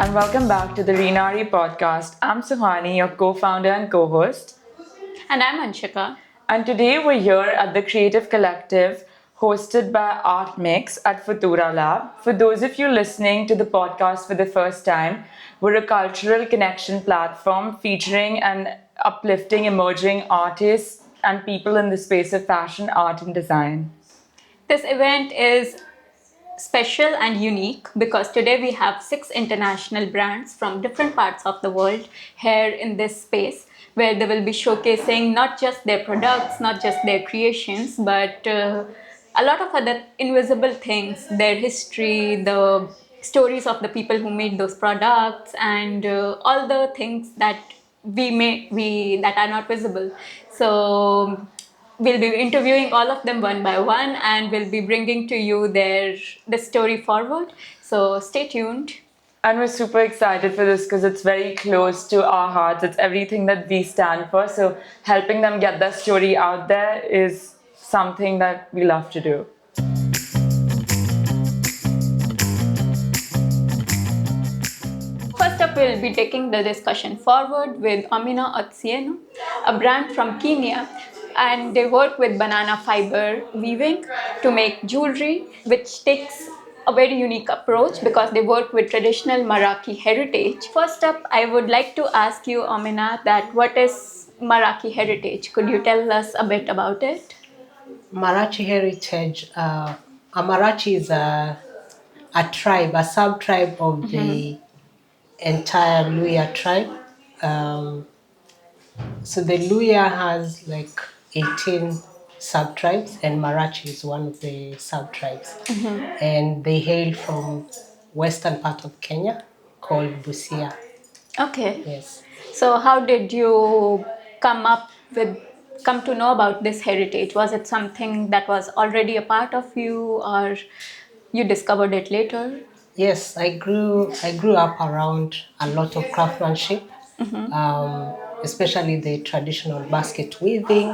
and welcome back to the Nari podcast. I'm Suhani, your co-founder and co-host. And I'm Anshika. And today we're here at the Creative Collective hosted by Artmix at Futura Lab. For those of you listening to the podcast for the first time, we're a cultural connection platform featuring and uplifting emerging artists and people in the space of fashion, art, and design. This event is special and unique because today we have 6 international brands from different parts of the world here in this space where they will be showcasing not just their products, not just their creations, but a lot of other invisible things, their history, the stories of the people who made those products, and all the things that we that are not visible. So we'll be interviewing all of them one by one, and we'll be bringing to you the story forward. So stay tuned. And we're super excited for this because it's very close to our hearts. It's everything that we stand for. So helping them get their story out there is something that we love to do. First up, we'll be taking the discussion forward with Amina Otsieno, a brand from Kenya, and they work with banana fiber weaving to make jewelry, which takes a very unique approach because they work with traditional Marathi heritage. First up, I would like to ask you, Amina, that what is Marathi heritage? Could you tell us a bit about it? Marathi heritage, a Marathi is a tribe, a sub-tribe of the entire Luya tribe. So the Luya has like 18 sub-tribes, and Marathi is one of the sub-tribes. And they hail from western part of Kenya called Busia. Okay. Yes. So how did you come to know about this heritage? Was it something that was already a part of you, or you discovered it later? Yes, I grew up around a lot of craftsmanship, especially the traditional basket weaving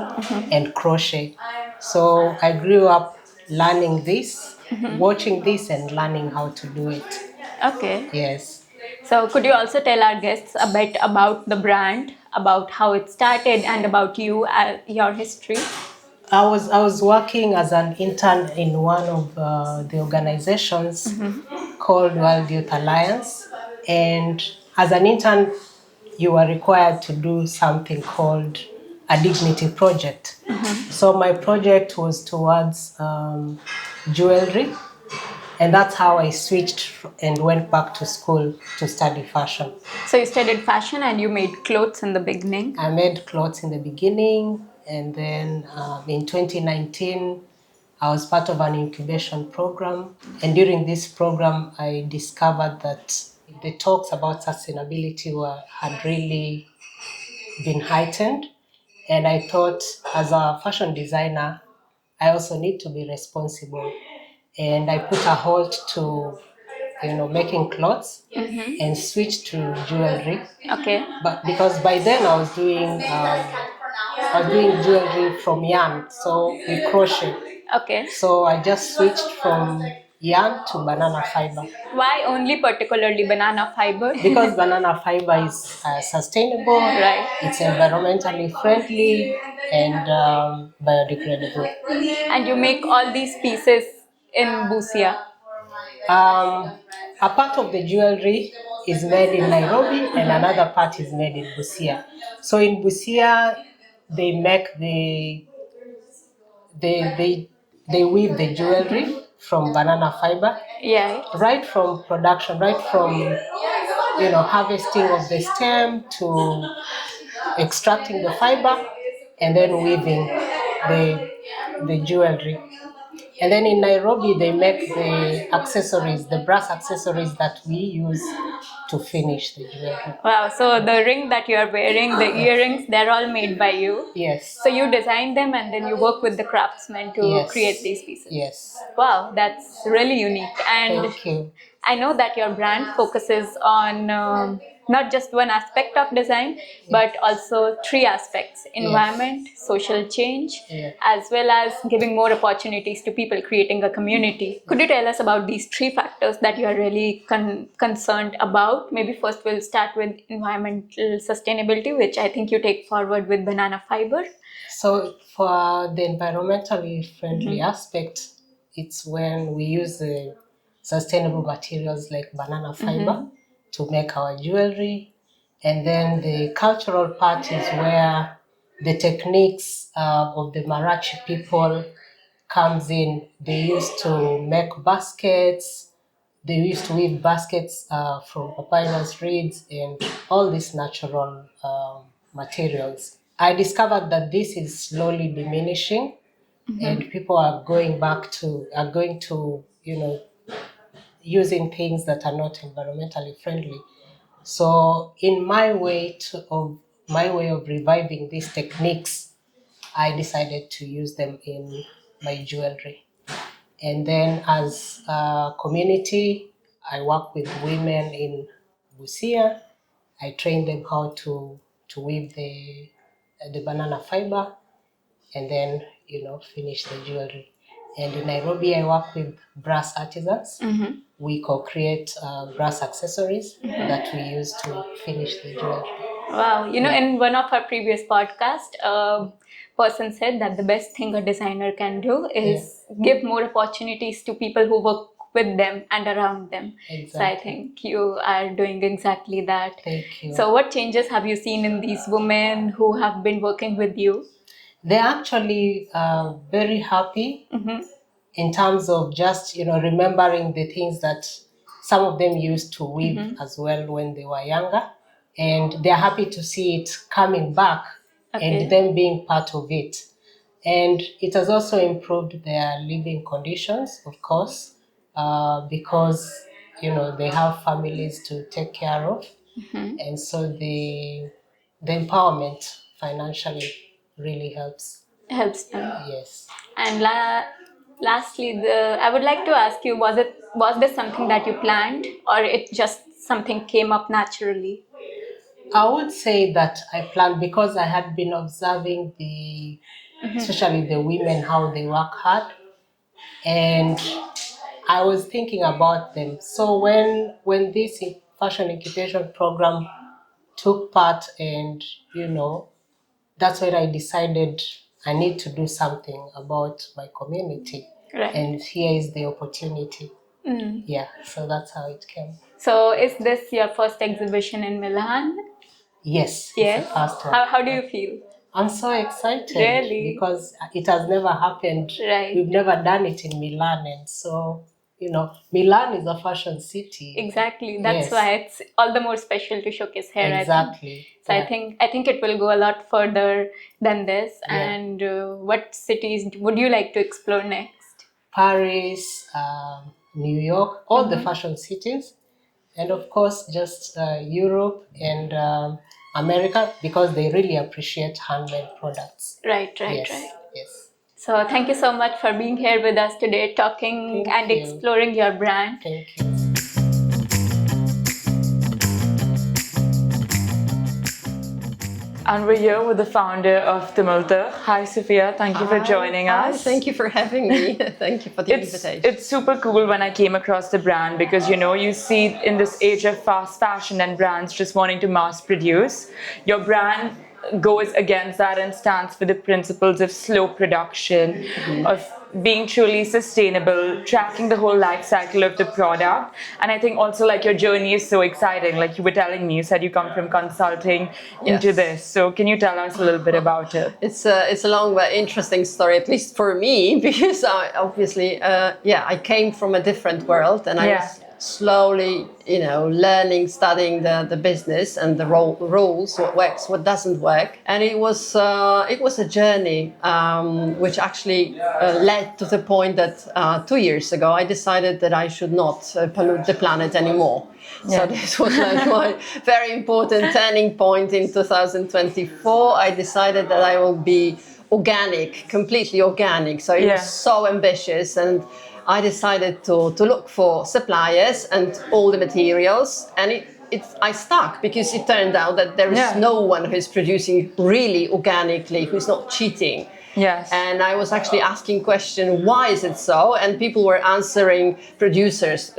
and crochet. So I grew up learning this, watching this, and learning how to do it. Okay. Yes. So could you also tell our guests a bit about the brand, about how it started, and about you, your history? I was working as an intern in one of the organizations called World Youth Alliance, and as an intern, you were required to do something called a dignity project. So my project was towards jewelry, and that's how I switched and went back to school to study fashion. So you studied fashion and you made clothes in the beginning. I made clothes in the beginning, and then in 2019, I was part of an incubation program. And during this program, I discovered that the talks about sustainability had really been heightened. And I thought, as a fashion designer, I also need to be responsible. And I put a halt to, making clothes and switched to jewelry. Okay. But because by then I was doing jewelry from yarn, so we crochet. Okay. So I just switched from yarn to banana fiber. Why only particularly banana fiber? Because banana fiber is sustainable, Right. it's environmentally friendly, and biodegradable. And you make all these pieces in Busia. A part of the jewelry is made in Nairobi, and another part is made in Busia. So in Busia, they make they weave the jewelry from banana fiber. Yeah. Right from production, right from harvesting of the stem to extracting the fiber, and then weaving the jewelry. And then in Nairobi, they make the accessories, the brass accessories that we use to finish the jewelry. Wow, so the ring that you are wearing, the earrings, they're all made by you. Yes. So you design them and then you work with the craftsmen to Yes. create these pieces. Yes. Wow, that's really unique. And Thank you. I know that your brand focuses on not just one aspect of design, but also three aspects: environment, social change, as well as giving more opportunities to people, creating a community. Could you tell us about these three factors that you are really concerned about? Maybe first we'll start with environmental sustainability, which I think you take forward with banana fiber. So for the environmentally friendly aspect, it's when we use the sustainable materials like banana fiber to make our jewelry. And then the cultural part is where the techniques of the Marachi people comes in. They used to make baskets. They used to weave baskets from papyrus reeds and all these natural materials. I discovered that this is slowly diminishing, and people are going to using things that are not environmentally friendly. So in my way of reviving these techniques, I decided to use them in my jewelry. And then as a community, I work with women in Busia. I train them how to weave the banana fiber and then finish the jewelry. And in Nairobi, I work with brass artisans. We co-create brass accessories that we use to finish the jewelry. Wow, in one of our previous podcasts, a person said that the best thing a designer can do is give more opportunities to people who work with them and around them. Exactly. So I think you are doing exactly that. Thank you. So what changes have you seen in these women who have been working with you? They're actually very happy in terms of just remembering the things that some of them used to weave as well when they were younger, and they're happy to see it coming back and them being part of it. And it has also improved their living conditions, of course, because they have families to take care of, and so the empowerment financially really helps. Helps them. Yes. And lastly, I would like to ask you: was this something that you planned, or it just something came up naturally? I would say that I planned because I had been observing especially the women, how they work hard, and I was thinking about them. So when this fashion incubation program took part, and that's when I decided I need to do something about my community, Right. and here is the opportunity. Yeah, so that's how it came. So is this your first exhibition in Milan? Yes, Yes. it's the first one. How do you feel? I'm so excited Really? because it has never happened. Right. We've never done it in Milan, and so Milan is a fashion city. Exactly. That's Yes. why it's all the more special to showcase here. Exactly. I think. So Yeah. I think it will go a lot further than this. Yeah. And what cities would you like to explore next? Paris, New York, all the fashion cities, and of course just Europe and America, because they really appreciate handmade products. Right. Yes. Right. Yes. So thank you so much for being here with us today, talking Thank and you. exploring your brand. Thank you. And we're here with the founder of Tumulta. Hi, Sophia. Thank you for joining Hi, us. thank you for having me. Thank you for the invitation. It's super cool when I came across the brand because, you see in this age of fast fashion and brands just wanting to mass produce, your brand goes against that and stands for the principles of slow production, of being truly sustainable, tracking the whole life cycle of the product. And I think also like your journey is so exciting. Like you were telling me, you said you come from consulting into Yes. this. So can you tell us a little bit about it? It's a long but interesting story, at least for me, because I obviously, I came from a different world, and I was slowly, learning, studying the business and the rules, what works, what doesn't work, and it was a journey which actually led to the point that 2 years ago I decided that I should not pollute the planet anymore. So this was like my very important turning point in 2024. I decided that I will be organic, completely organic. So it was so ambitious, and I decided to look for suppliers and all the materials, and it I stuck because it turned out that there is no one who's producing really organically, who's not cheating. Yes. And I was actually asking question, why is it so? And people were answering, producers,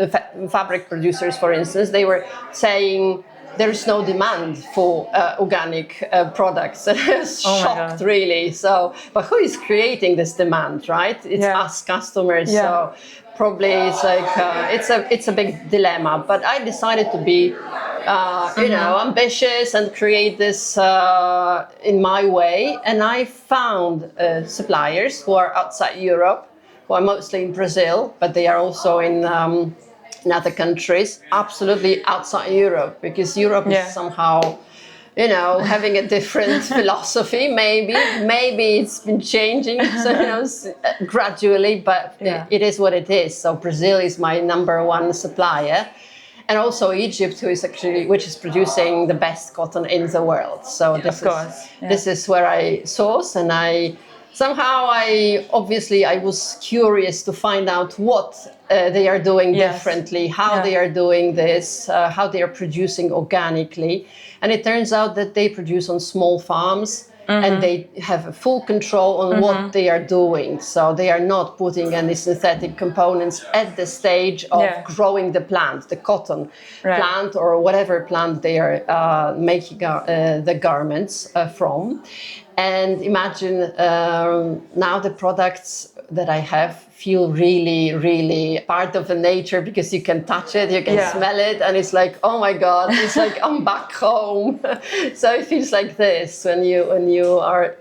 fabric producers, for instance, they were saying there is no demand for organic products. And I was shocked, really. So, but who is creating this demand, right? It's us customers. So probably it's like it's a big dilemma. But I decided to be ambitious and create this in my way. And I found suppliers who are outside Europe, who are mostly in Brazil, but they are also in other countries, absolutely outside Europe, because Europe is somehow, having a different philosophy. Maybe it's been changing, gradually, but it is what it is. So Brazil is my number one supplier. And also Egypt, which is producing the best cotton in the world. So this is where I source, and I was curious to find out what they are doing differently, how they are doing this, how they are producing organically. And it turns out that they produce on small farms. And they have full control on what they are doing. So they are not putting any synthetic components at the stage of growing the plant, the cotton plant or whatever plant they are making the garments from. And imagine now the products that I have feel really, really part of the nature, because you can touch it, you can smell it, and it's like, oh my God, it's like I'm back home. So it feels like this when you are,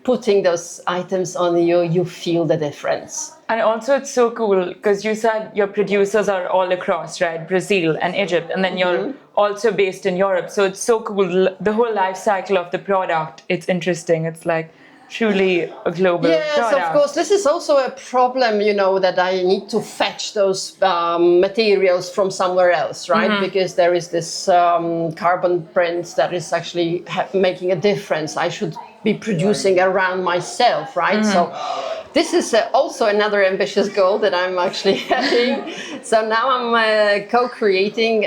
putting those items on you, you feel the difference. And also it's so cool because you said your producers are all across, right? Brazil and Egypt, and then you're also based in Europe. So it's so cool. The whole life cycle of the product, it's interesting. It's like truly a global product. Yes, of course. This is also a problem, that I need to fetch those materials from somewhere else, right? Because there is this carbon print that is actually making a difference. I should be producing around myself, right? So this is also another ambitious goal that I'm actually having. So now I'm co-creating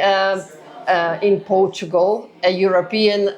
in Portugal a European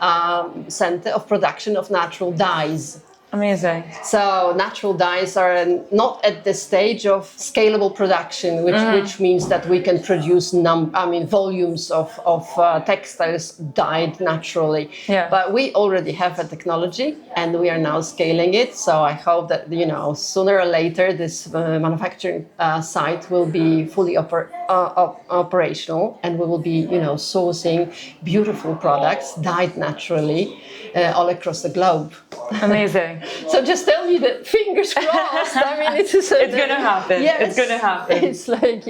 center of production of natural dyes. Amazing. So natural dyes are not at the stage of scalable production, which means that we can produce volumes of textiles dyed naturally. Yeah. But we already have a technology, and we are now scaling it. So I hope that sooner or later this manufacturing site will be fully operational, and we will be sourcing beautiful products dyed naturally all across the globe. Amazing. So just tell me that, fingers crossed. It's going to happen. Yes, it's going to happen. It's like,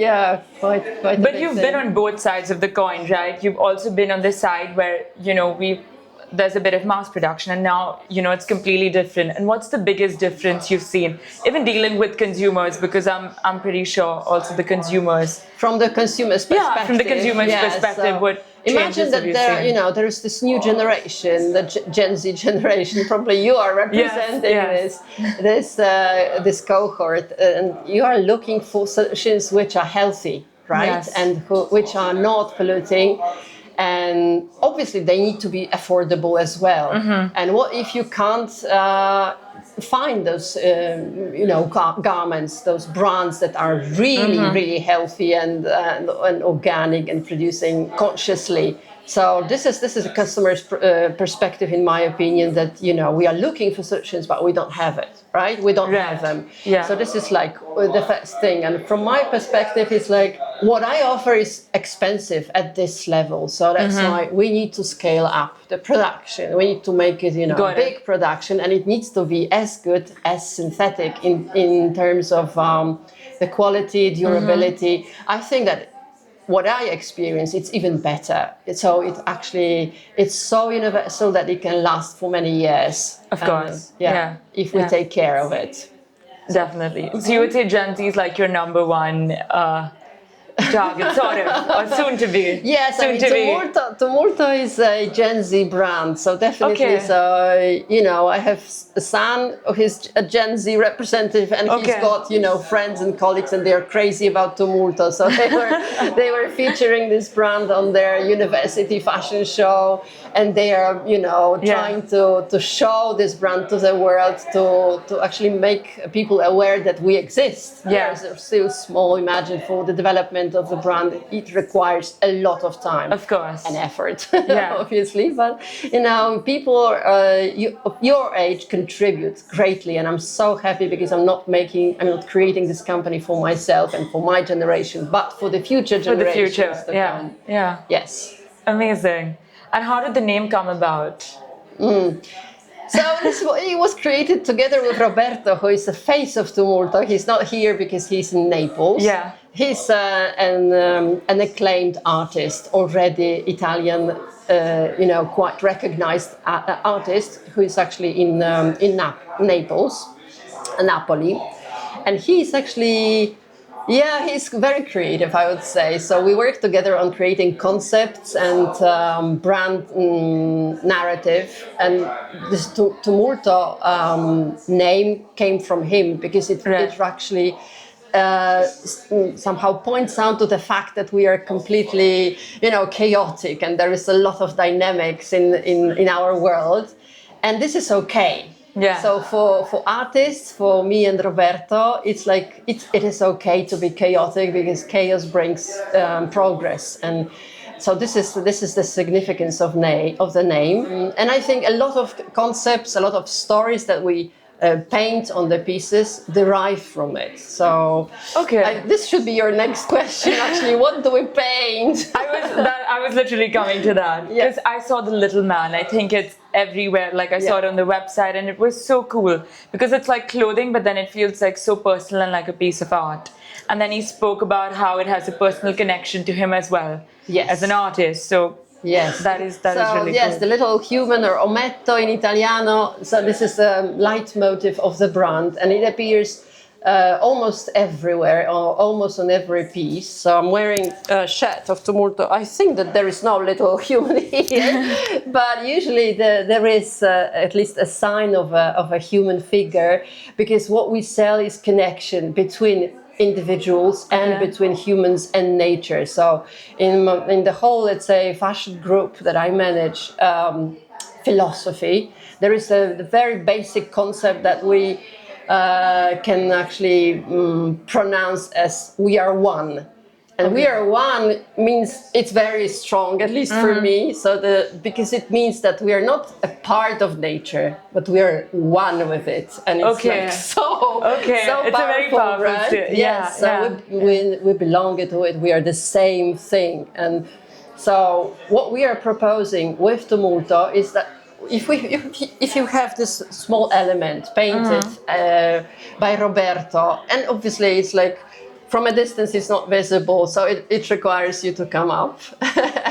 quite But you've been on both sides of the coin, right? You've also been on the side where, there's a bit of mass production, and now, it's completely different. And what's the biggest difference you've seen, even dealing with consumers? Because I'm pretty sure also the consumers. From the consumer's perspective. Yeah, from the consumer's perspective, what imagine that there is this new generation, the Gen Z generation. Probably you are representing this cohort, and you are looking for solutions which are healthy, right? Yes. And which are not polluting. And obviously they need to be affordable as well. And what if you can't find those garments, those brands that are really really healthy and organic and producing consciously? So this is a customer's perspective, in my opinion, that we are looking for solutions, but we don't have it, right? We don't have them. Yeah. So this is like the first thing. And from my perspective, it's like what I offer is expensive at this level. So that's why we need to scale up the production. We need to make it, big production, and it needs to be as good as synthetic in terms of the quality, durability. I think that what I experience, it's even better. So it's so universal that it can last for many years. Of course. If we take care of it. Definitely. So you would say Gen Z is like your number one target, sort of, or soon to be. Yes, soon I mean, to be. Tumulto is a Gen Z brand, so definitely. Okay. So I have a son who's a Gen Z representative, and he's Okay. got friends and colleagues, and they're crazy about Tumulto. So they were featuring this brand on their university fashion show, and they are trying to show this brand to the world, to actually make people aware that we exist. Yeah. There's still small. Imagine for the development of the brand, it requires a lot of time, Of course. and effort, Yeah. obviously. But people your age contribute greatly, and I'm so happy because I'm not creating this company for myself and for my generation, but for the future For the generations future. to Yeah. come. Yeah. Yes. Amazing. And how did the name come about? So it was created together with Roberto, who is the face of Tumulto. He's not here because he's in Naples. Yeah. He's an acclaimed artist, already Italian, quite recognized artist, who is actually in Naples, Napoli, and he's actually. Yeah, he's very creative, I would say. So we work together on creating concepts and brand narrative. And this Tumulto name came from him because it actually somehow points out to the fact that we are completely, chaotic, and there is a lot of dynamics in our world, and this is okay. Yeah. So for artists, for me and Roberto, it's like it is okay to be chaotic because chaos brings progress, and so this is the significance of the name. And I think a lot of concepts, a lot of stories that we paint on the pieces derive from it. So this should be your next question. Actually, what do we paint? I was literally coming to that because I saw the little man. I think it's everywhere. Like I saw it on the website, and it was so cool because it's like clothing, but then it feels like so personal and like a piece of art. And then he spoke about how it has a personal connection to him as well, as an artist. So yes, that is really cool. The little human, or ometto in Italiano. So this is the leitmotif of the brand, and it appears almost everywhere, or almost on every piece. So I'm wearing a shirt of Tumulto. I think that there is no little human here, but usually there is at least a sign of a human figure, because what we sell is connection between individuals and between humans and nature. So in the whole, let's say, fashion group that I manage, philosophy, there is the very basic concept that we can actually pronounce as we are one. And we are one means it's very strong, at least for me. So because it means that we are not a part of nature, but we are one with it, and it's like so it's powerful, a very powerful, right? Yes. So we belong to it. We are the same thing, and so what we are proposing with Tumulto is that if you have this small element painted by Roberto, and obviously it's like, from a distance it's not visible, so it requires you to come up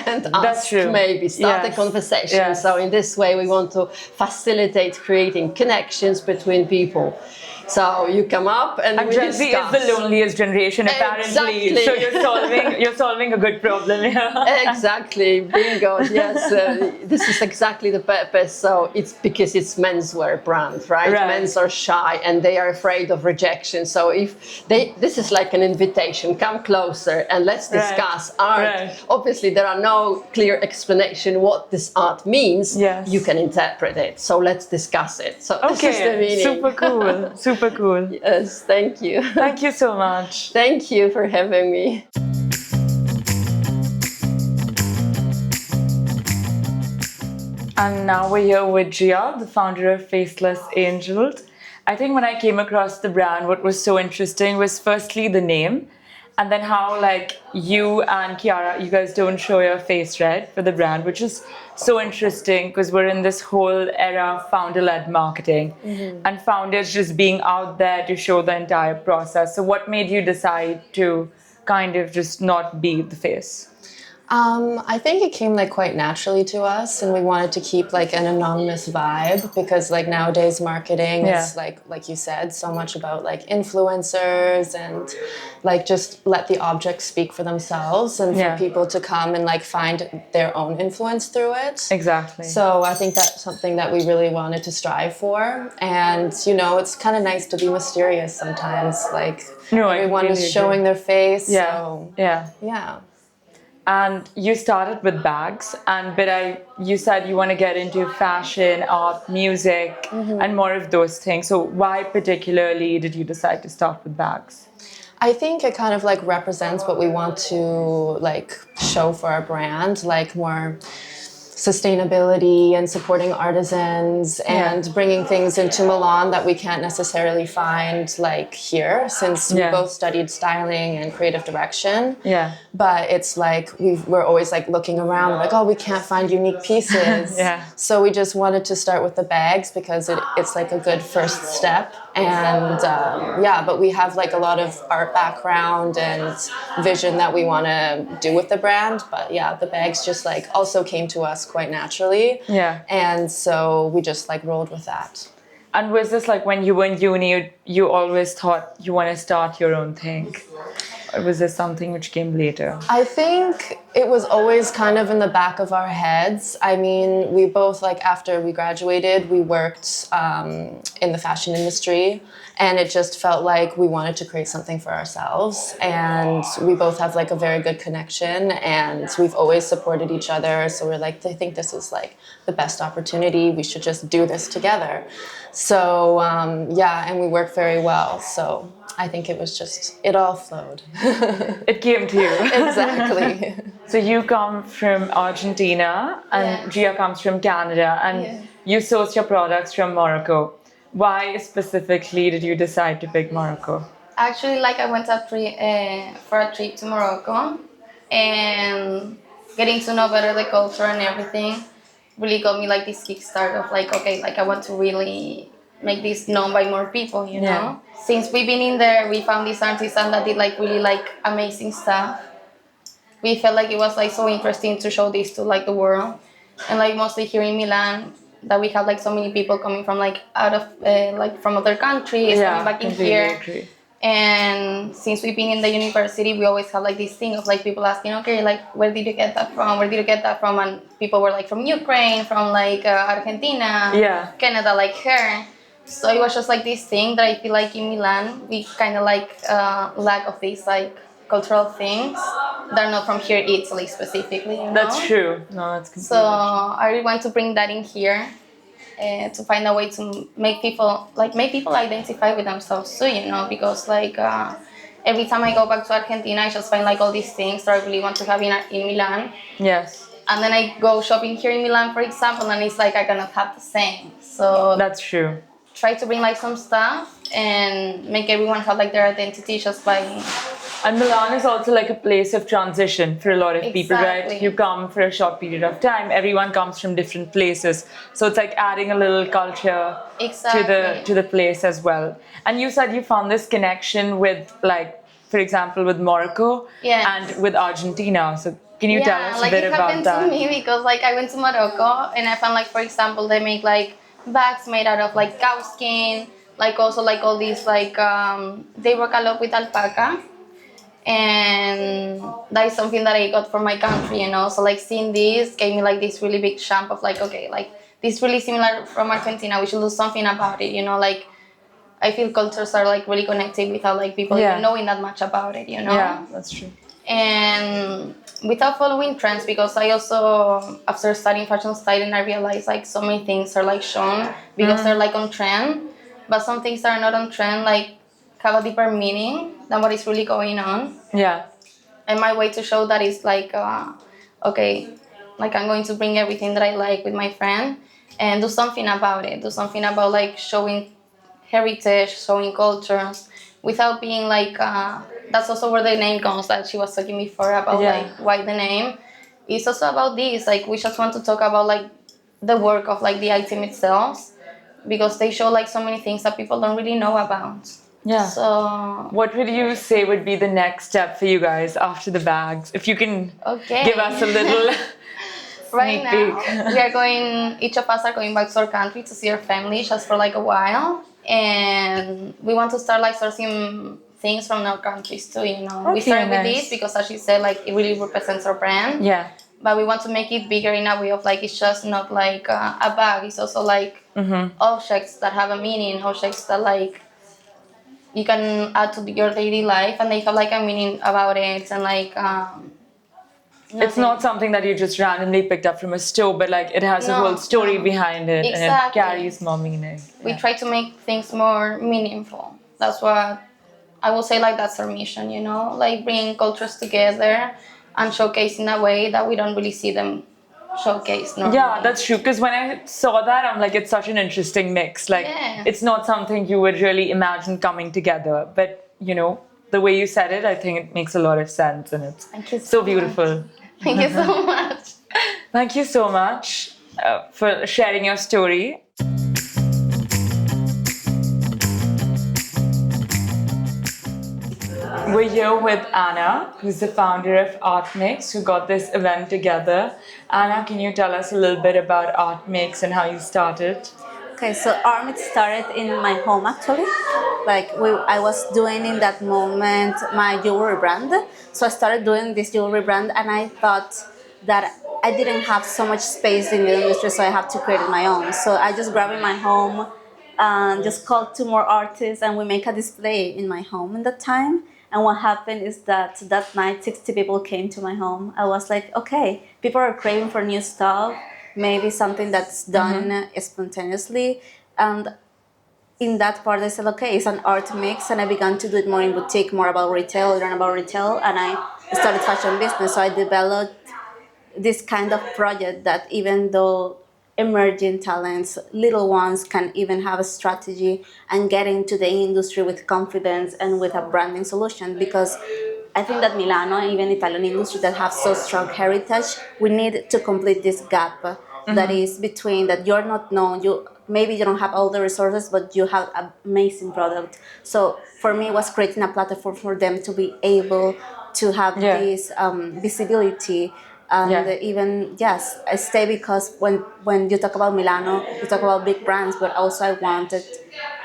and ask, maybe start a conversation. Yes. So in this way we want to facilitate creating connections between people. So you come up and we Gen Z discuss. is the loneliest generation, apparently. Exactly. So you're solving a good problem here. Exactly, bingo. Yes, this is exactly the purpose. So it's because it's menswear brand, right? Men's are shy and they are afraid of rejection. So this is like an invitation. Come closer and let's discuss art. Obviously, there are no clear explanation what this art means. Yes. You can interpret it. So let's discuss it. So this is the meaning. Super cool. Super cool. Yes, thank you. Thank you so much. Thank you for having me. And now we're here with Gia, the founder of Faceless Angels. I think when I came across the brand, what was so interesting was firstly the name, and then how like you and Chiara, you guys don't show your face red for the brand, which is so interesting because we're in this whole era of founder-led marketing and founders just being out there to show the entire process. So what made you decide to kind of just not be the face? I think it came like quite naturally to us, and we wanted to keep like an anonymous vibe because like nowadays marketing is like you said, so much about like influencers and like just let the objects speak for themselves and for people to come and like find their own influence through it. Exactly. So I think that's something that we really wanted to strive for, and you know, it's kind of nice to be mysterious sometimes. Like everyone is showing their face. So yeah. And you started with bags, you said you want to get into fashion, art, music, and more of those things. So why particularly did you decide to start with bags? I think it kind of like represents what we want to like show for our brand, like more sustainability and supporting artisans and bringing things into Milan that we can't necessarily find like here, since we both studied styling and creative direction. But it's like we're always like looking around like, oh, we can't find unique pieces. So we just wanted to start with the bags because it's like a good first step. And but we have like a lot of art background and vision that we want to do with the brand. But yeah, the bags just like also came to us quite naturally. And so we just like rolled with that. And was this like when you were in uni, you always thought you want to start your own thing? Or was this something which came later? I think it was always kind of in the back of our heads. I mean, we both, like, after we graduated, we worked in the fashion industry, and it just felt like we wanted to create something for ourselves. And we both have, like, a very good connection, and we've always supported each other. So we're like, I think this is, like, the best opportunity. We should just do this together. So, and we work very well. So I think it was just, it all flowed. It came to you. Exactly. So you come from Argentina and Gia comes from Canada, and you source your products from Morocco. Why specifically did you decide to pick Morocco? Actually, like I went for a trip to Morocco, and getting to know better the culture and everything really got me like this kickstart of like, okay, like I want to really make this known by more people, you know? Since we've been in there, we found this artisan that did like really like amazing stuff. We felt like it was like so interesting to show this to like the world. And like mostly here in Milan, that we have like so many people coming from like out of like from other countries, coming back in here. Agree. And since we've been in the university, we always have like this thing of like people asking, okay, like where did you get that from? Where did you get that from? And people were like from Ukraine, from like Argentina, Canada, like her. So it was just like this thing that I feel like in Milan we kind of like lack of these like cultural things that are not from here, Italy specifically. You know? That's true. No, that's completely So I really want to bring that in here. To find a way to make people identify with themselves too, you know, because like every time I go back to Argentina, I just find like all these things that I really want to have in Milan. Yes. And then I go shopping here in Milan, for example, and it's like I cannot have the same. So that's true. Try to bring like some stuff and make everyone have like their identity just by. And Milan is also like a place of transition for a lot of people, right? You come for a short period of time. Everyone comes from different places, so it's like adding a little culture to the place as well. And you said you found this connection with, like, for example, with Morocco and with Argentina. So can you tell us a bit about that? Yeah, like it happened to me because like I went to Morocco and I found like, for example, they make like bags made out of like cow skin, like also like all these like they work a lot with alpaca. And that is something that I got from my country, you know. So like seeing this gave me like this really big jump of like, okay, like this really similar from Argentina. We should do something about it, you know. Like I feel cultures are like really connected without like people even knowing that much about it, you know. Yeah, that's true. And without following trends, because I also after studying fashion styling, I realized like so many things are like shown because they're like on trend, but some things that are not on trend like have a deeper meaning than what is really going on. Yeah. And my way to show that is like, okay, like I'm going to bring everything that I like with my friend and do something about it. Do something about like showing heritage, showing cultures, without being like, that's also where the name comes that she was talking before about like why the name. It's also about this, like we just want to talk about like the work of like the item itself because they show like so many things that people don't really know about. Yeah. So What would you say would be the next step for you guys after the bags? If you can okay. give us a little Right sneak now, peek. we are going. Each of us are going back to our country to see our family just for like a while, and we want to start like sourcing things from our countries too. You know, we Okay, started with nice. this because, as she said, like it really represents our brand. Yeah. But we want to make it bigger in a way of like it's just not like a bag. It's also like objects that have a meaning, objects that like you can add to your daily life, and they have like a meaning about it, and like. It's not something that you just randomly picked up from a store, but like it has a whole story behind it, and it carries more meaning. We try to make things more meaningful. That's what I will say. Like that's our mission, you know, like bringing cultures together and showcase in a way that we don't really see them showcased normally. Yeah, that's true. Because when I saw that, I'm like, it's such an interesting mix. Like, it's not something you would really imagine coming together, but you know, the way you said it, I think it makes a lot of sense, and it's so beautiful. Thank you so much. Thank you so much for sharing your story. We're here with Anna, who's the founder of Artmix, who got this event together. Anna, can you tell us a little bit about Artmix and how you started? Okay, so Artmix started in my home actually. I was doing in that moment my jewelry brand. So I started doing this jewelry brand, and I thought that I didn't have so much space in the industry, so I have to create my own. So I just grabbed in my home and just called two more artists, and we make a display in my home in that time. And what happened is that that night, 60 people came to my home. I was like, okay, people are craving for new stuff, maybe something that's done spontaneously. And in that part, I said, okay, it's an art mix. And I began to do it more in boutique, more about retail, learn about retail. And I started fashion business. So I developed this kind of project that even though emerging talents, little ones, can even have a strategy and get into the industry with confidence and with a branding solution. Because I think that Milano, even Italian industry that have so strong heritage, we need to complete this gap that is between that you're not known, maybe you don't have all the resources, but you have an amazing product. So for me, it was creating a platform for them to be able to have this visibility. And even, yes, I stay because when you talk about Milano, you talk about big brands, but also I wanted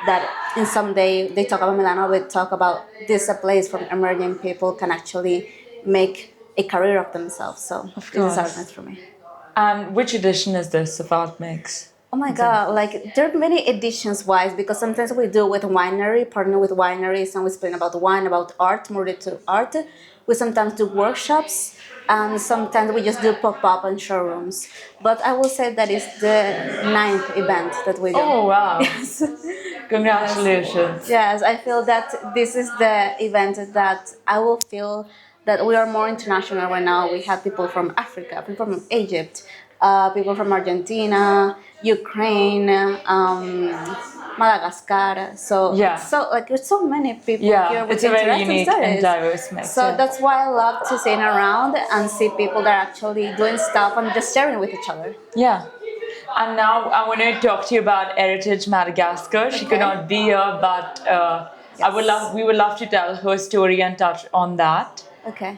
that in some day they talk about Milano, they talk about this a place from emerging people can actually make a career of themselves. So this is Artmix for me. And which edition is this of Artmix? Oh my God, like there are many editions wise, because sometimes we do with winery, partner with wineries, and we explain about wine, about art, more to art. We sometimes do workshops, and sometimes we just do pop-up and showrooms. But I will say that is the 9th event that we do. Oh, wow. Yes. Congratulations. Yes, I feel that this is the event that I will feel that we are more international right now. We have people from Africa, people from Egypt, people from Argentina, Ukraine, Madagascar. So there's so many people here with it's a very unique stories. and diverse mix. So that's why I love to sit around and see people that are actually doing stuff and just sharing with each other. Yeah. And now I want to talk to you about Heritage Madagascar. She could not be here, but we would love to tell her story and touch on that. Okay.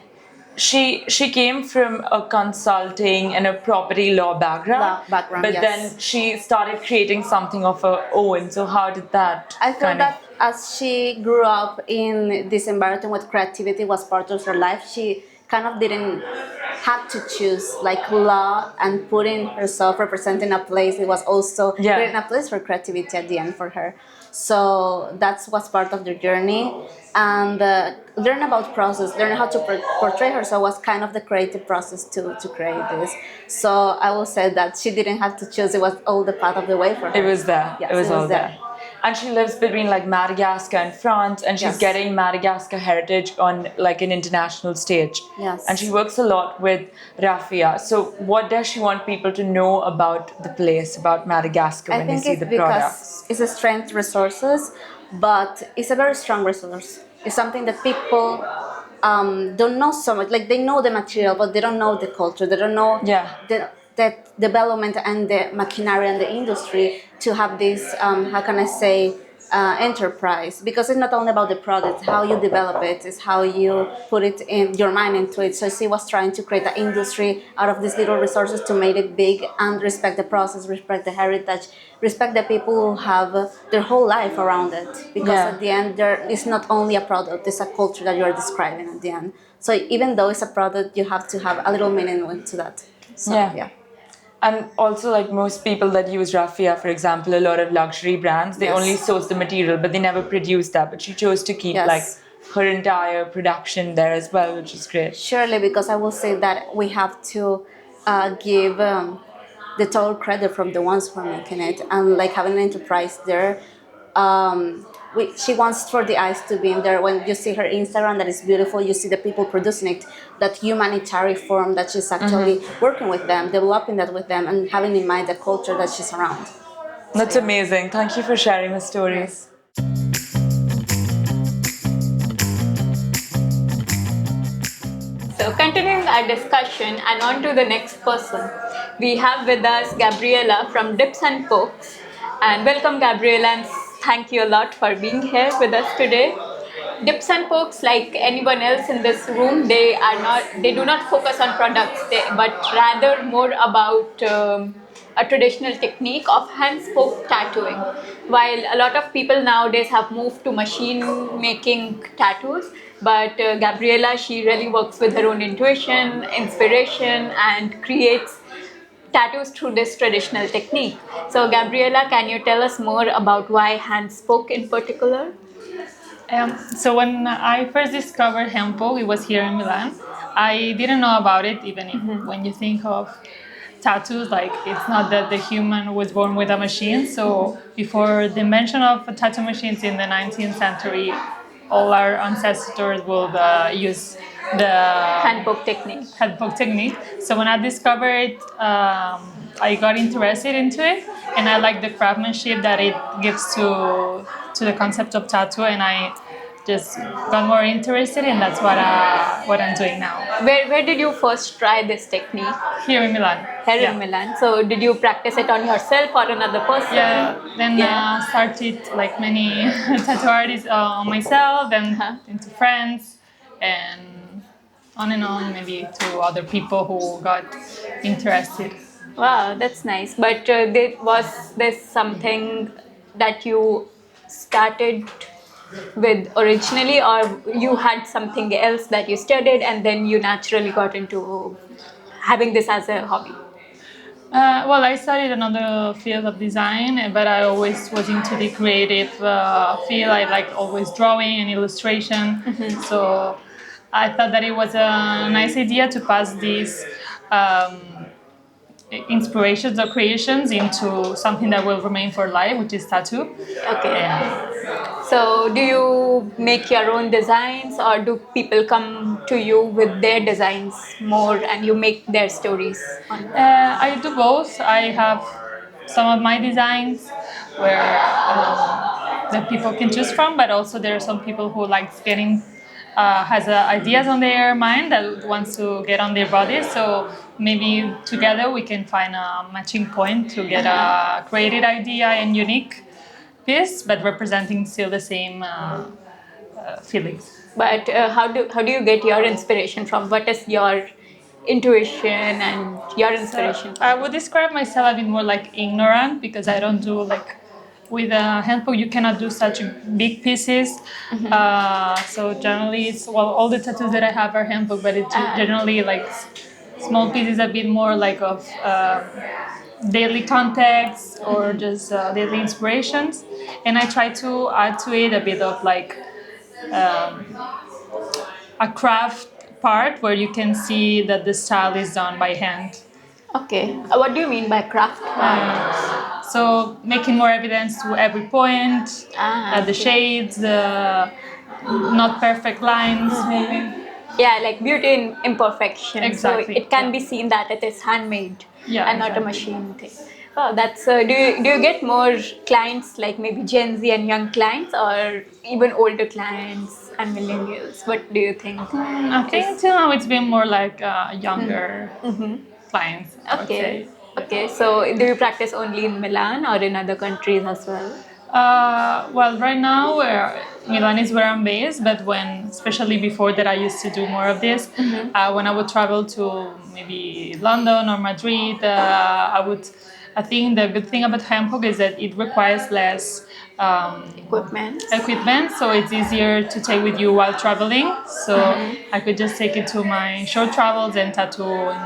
She came from a consulting and a property law background, but then she started creating something of her own. So how did that? I feel that as she grew up in this environment with creativity was part of her life, she kind of didn't have to choose like law and putting herself representing a place. It was also creating a place for creativity at the end for her. So that's what's part of the journey. And learn about process, learn how to portray herself was kind of the creative process to create this. So I will say that she didn't have to choose, it was all the path of the way for her. It was there. Yes, it was all there. And she lives between like Madagascar and France, and she's getting Madagascar heritage on like an international stage. Yes. And she works a lot with Rafia. So what does she want people to know about the place, about Madagascar when they see the products? It's a strength resources, but it's a very strong resource. It's something that people don't know so much. Like they know the material, but they don't know the culture. They don't know the development and the machinery and the industry to have this, how can I say, enterprise, because it's not only about the product, how you develop it, it's how you put it in your mind into it. So she was trying to create an industry out of these little resources to make it big and respect the process, respect the heritage, respect the people who have their whole life around it. Because Yeah. at the end, there is not only a product, it's a culture that you are describing at the end. So even though it's a product, you have to have a little meaning into that. So, Yeah. And also, like most people that use raffia, for example, a lot of luxury brands, they Yes. only source the material, but they never produce that. But she chose to keep Yes. like her entire production there as well, which is great. Surely, because I will say that we have to give the total credit from the ones who are making it, and like having an enterprise there. She wants for the eyes to be in there. When you see her Instagram, that is beautiful. You see the people producing it, that humanitarian form that she's actually working with them, developing that with them, and having in mind the culture that she's around. That's amazing. Thank you for sharing the stories. So continuing our discussion and on to the next person, we have with us Gabriela from Dips and Pokes. And welcome Gabriela, and thank you a lot for being here with us today. Dips and Pokes, like anyone else in this room, they do not focus on products, but rather more about a traditional technique of hand spoke tattooing. While a lot of people nowadays have moved to machine making tattoos, but Gabriela, she really works with her own intuition, inspiration, and creates tattoos through this traditional technique. So, Gabriela, can you tell us more about why hand spoke in particular? So when I first discovered hempo, it was here in Milan. I didn't know about it, even if when you think of tattoos, like it's not that the human was born with a machine. So before the invention of tattoo machines in the 19th century, all our ancestors would use the Hand poke technique. hand poke technique. So when I discovered it, I got interested into it, and I like the craftsmanship that it gives to the concept of tattoo, and I just got more interested, and that's what I'm doing now Where did you first try this technique? here in Milan. Here in Milan. So, did you practice it on yourself or another person? Yeah, then started like many tattoo artists on myself, then into friends, and on, maybe to other people who got interested. Wow, that's nice. But was this something that you started with originally, or you had something else that you studied and then you naturally got into having this as a hobby? Well, I studied another field of design, but I always was into the creative field. I like always drawing and illustration. So I thought that it was a nice idea to pass these inspirations or creations into something that will remain for life, which is tattoo. Okay. So, do you make your own designs, or do people come to you with their designs more and you make their stories on them? I do both. I have some of my designs where that people can choose from, but also there are some people who likes getting has ideas on their mind that wants to get on their body. So maybe together we can find a matching point to get a creative idea and unique piece, but representing still the same feelings. But how do you get your inspiration from? What is your intuition and your inspiration? I would describe myself a bit more like ignorant, because I don't do like with a handbook you cannot do such big pieces. So generally it's all the tattoos that I have are handbook, but it's generally like small pieces, a bit more like of daily context or just daily inspirations, and I try to add to it a bit of like a craft part where you can see that the style is done by hand. Okay. What do you mean by craft? So making more evidence to every point, the shades, the not perfect lines. Yeah, like beauty in imperfection. Exactly, So it can be seen that it is handmade and not a exactly. machine thing. Oh, that's. Do you get more clients like maybe Gen Z and young clients, or even older clients and millennials? What do you think? I think until now it's been more like younger clients. I would Okay. say. Okay. So do you practice only in Milan or in other countries as well? Well, right now, Milan is where I'm based, but especially before that, I used to do more of this. When I would travel to maybe London or Madrid, I think the good thing about handpoke is that it requires less equipment, so it's easier to take with you while traveling. So I could just take it to my short travels and tattoo in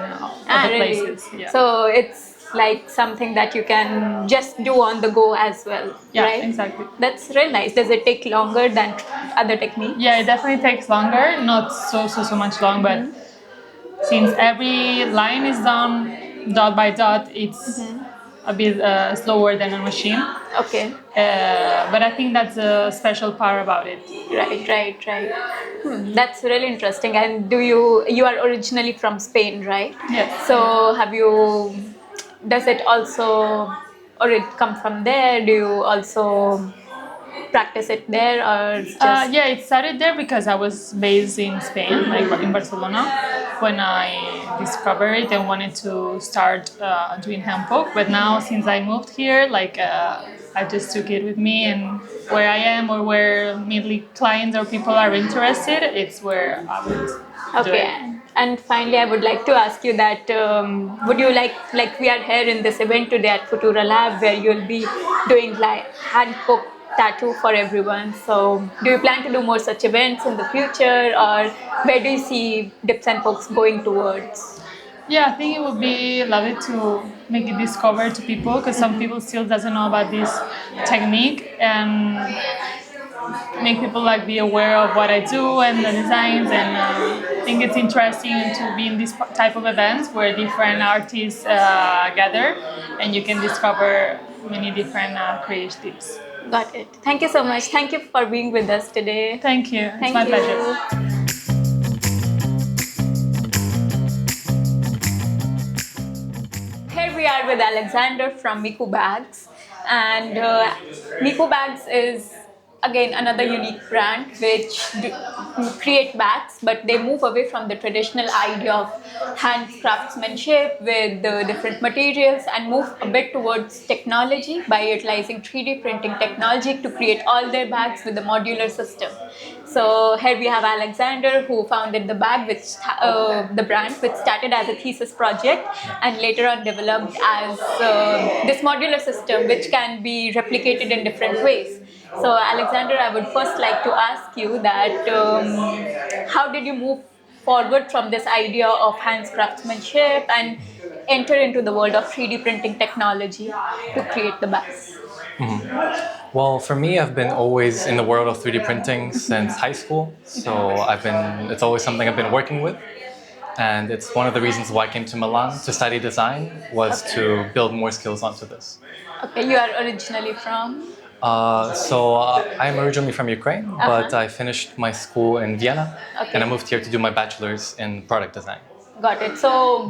other Really? places. Yeah. So it's like something that you can just do on the go as well, Yeah, right? exactly. That's really nice. Does it take longer than other techniques? Yeah, it definitely takes longer, not so much long, but since every line is done dot by dot, it's a bit slower than a machine. Okay. But I think that's a special part about it. Right. That's really interesting. And you are originally from Spain, right? Yes. So does it also, or it come from there? Do you also practice it there, or it's just? Yeah, it started there because I was based in Spain, like in Barcelona, when I discovered it and wanted to start doing handpoke. But now, since I moved here, I just took it with me, and where I am or where mainly clients or people are interested, it's where I would do Okay. it. And finally, I would like to ask you that would you like we are here in this event today at Futura Lab where you'll be doing like hand poke tattoo for everyone. So, do you plan to do more such events in the future, or where do you see dips and pokes going towards? Yeah, I think it would be lovely to make it discovered to people because some people still doesn't know about this technique and make people like be aware of what I do and the designs, and I think it's interesting to be in this type of events where different artists gather and you can discover many different creatives. Got it. Thank you so much. Thank you for being with us today. Thank you. It's Thank my you. pleasure. Here we are with Alexander from Miku Bags, and Miku Bags is again another unique brand which create bags, but they move away from the traditional idea of hand craftsmanship with the different materials and move a bit towards technology by utilizing 3D printing technology to create all their bags with a modular system. So here we have Alexander, who founded the the brand, which started as a thesis project and later on developed as this modular system, which can be replicated in different ways. So Alexander, I would first like to ask you that how did you move forward from this idea of hands craftsmanship and enter into the world of 3D printing technology to create the bags? Well, for me, I've been always in the world of 3D printing since high school. So it's always something I've been working with. And it's one of the reasons why I came to Milan to study design was to build more skills onto this. Okay, you are originally from? I'm originally from Ukraine, but I finished my school in Vienna and I moved here to do my bachelor's in product design. Got it. So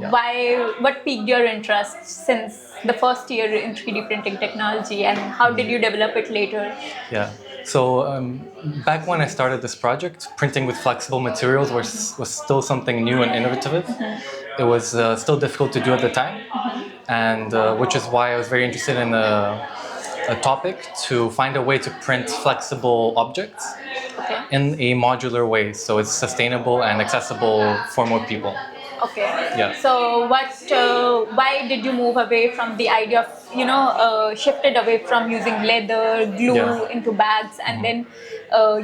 what piqued your interest since the first year in 3D printing technology, and how did you develop it later? Yeah. So back when I started this project, printing with flexible materials was still something new and innovative. It was still difficult to do at the time, and which is why I was very interested in a topic to find a way to print flexible objects in a modular way, so it's sustainable and accessible for more people. Okay. Yeah. So why did you move away from the idea of, shifted away from using leather, glue into bags, and then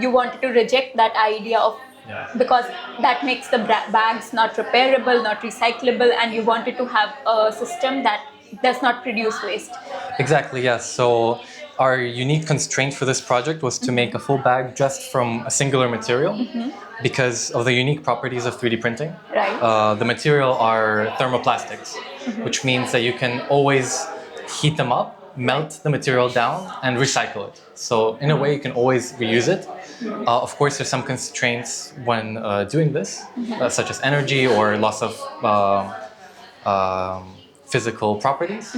you wanted to reject that idea of, because that makes the bags not repairable, not recyclable, and you wanted to have a system that does not produce waste. Exactly, yes. So our unique constraint for this project was to make a full bag just from a singular material because of the unique properties of 3D printing. Right. The material are thermoplastics, which means that you can always heat them up, melt the material down, and recycle it. So in a way, you can always reuse it. Of course, there's some constraints when doing this, such as energy or loss of physical properties.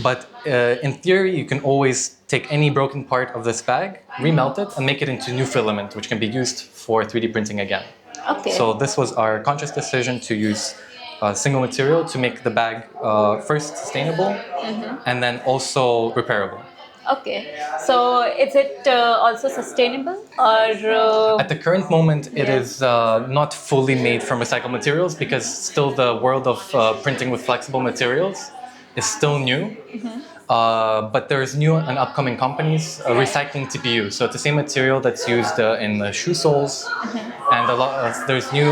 But in theory, you can always take any broken part of this bag, remelt it, and make it into new filament, which can be used for 3D printing again. Okay. So this was our conscious decision to use a single material to make the bag first sustainable and then also repairable. Okay. So is it also sustainable or? At the current moment, it is not fully made from recycled materials because still the world of printing with flexible materials is still new. But there's new and upcoming companies recycling TPU. So it's the same material that's used in the shoe soles. And there's new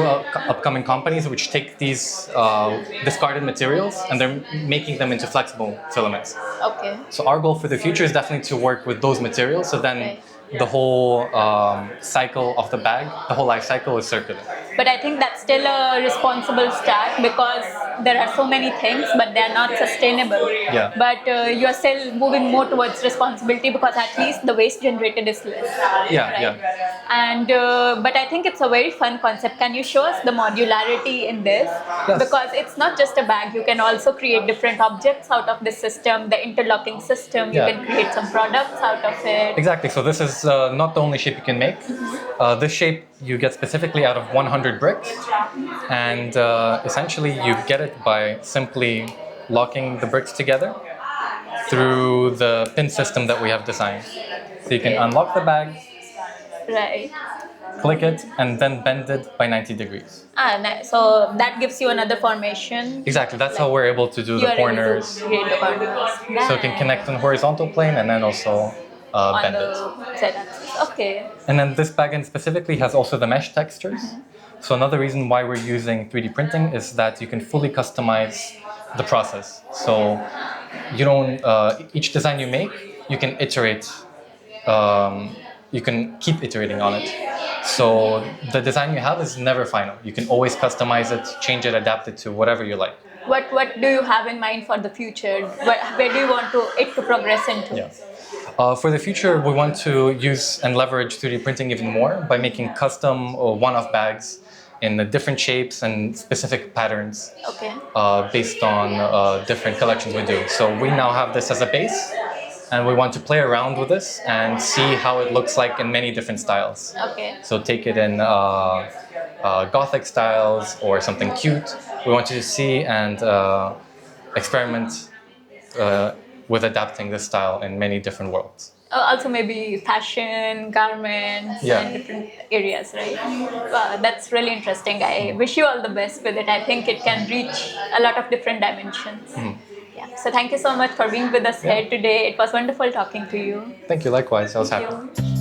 upcoming companies which take these discarded materials and they're making them into flexible filaments. Okay. So our goal for the future is definitely to work with those materials. So then the whole cycle of the bag, the whole life cycle is circular. But I think that's still a responsible start because there are so many things, but they are not sustainable. Yeah. But you are still moving more towards responsibility because at least the waste generated is less. Yeah, right? yeah. And but I think it's a very fun concept. Can you show us the modularity in this? Yes. Because it's not just a bag. You can also create different objects out of this system. The interlocking system. Yeah. You can create some products out of it. Exactly. So this is not the only shape you can make. This shape you get specifically out of 100 bricks, and essentially you get it by simply locking the bricks together through the pin system that we have designed. So you can unlock the bag, Right. click it, and then bend it by 90 degrees. So that gives you another formation. Exactly. That's how we're able to do You the are able corners. to create the corners. So it can connect on the horizontal plane and then also on bend the it. z-axis. Okay. And then this backend specifically has also the mesh textures. So another reason why we're using 3D printing is that you can fully customize the process. So you don't, each design you make, you can iterate, you can keep iterating on it. So the design you have is never final. You can always customize it, change it, adapt it to whatever you like. What do you have in mind for the future? Where do you want it to progress into? Yeah. For the future, we want to use and leverage 3D printing even more by making custom or one-off bags in the different shapes and specific patterns Okay. based on different collections we do. So we now have this as a base, and we want to play around with this and see how it looks like in many different styles. Okay. So take it in Gothic styles or something cute. We want you to see and experiment with adapting this style in many different worlds. Also maybe fashion, garments, Yeah. and different areas, right? Wow, that's really interesting. I wish you all the best with it. I think it can reach a lot of different dimensions. Yeah. So thank you so much for being with us here today. It was wonderful talking to you. Thank you, likewise. I was Thank happy. you.